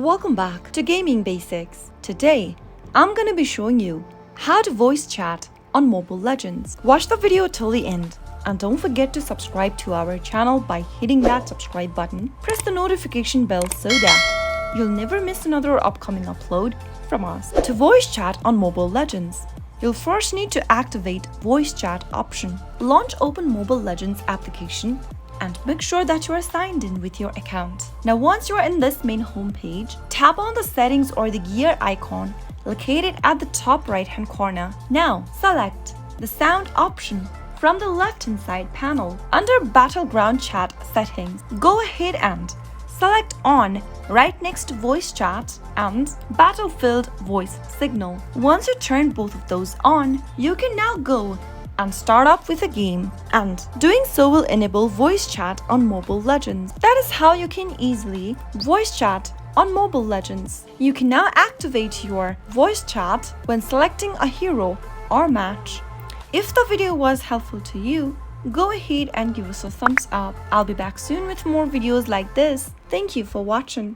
Welcome back to Gaming Basics. Today, I'm gonna be showing you how to voice chat on Mobile Legends. Watch the video till the end and don't forget to subscribe to our channel by hitting that subscribe button. Press the notification bell so that you'll never miss another upcoming upload from us. To voice chat on Mobile Legends, you'll first need to activate voice chat option. Launch Open Mobile Legends application and make sure that you are signed in with your account. Now once you are in this main homepage, tap on the settings or the gear icon located at the top right hand corner. Now select the sound option from the left hand side panel. Under Battleground Chat settings, go ahead and select on right next to voice chat and Battlefield voice signal. Once you turn both of those on, you can now go and start up with a game, and doing so will enable voice chat on Mobile Legends. That is how you can easily voice chat on Mobile Legends. You can now activate your voice chat when selecting a hero or match. If the video was helpful to you, go ahead and give us a thumbs up. I'll be back soon with more videos like this. Thank you for watching.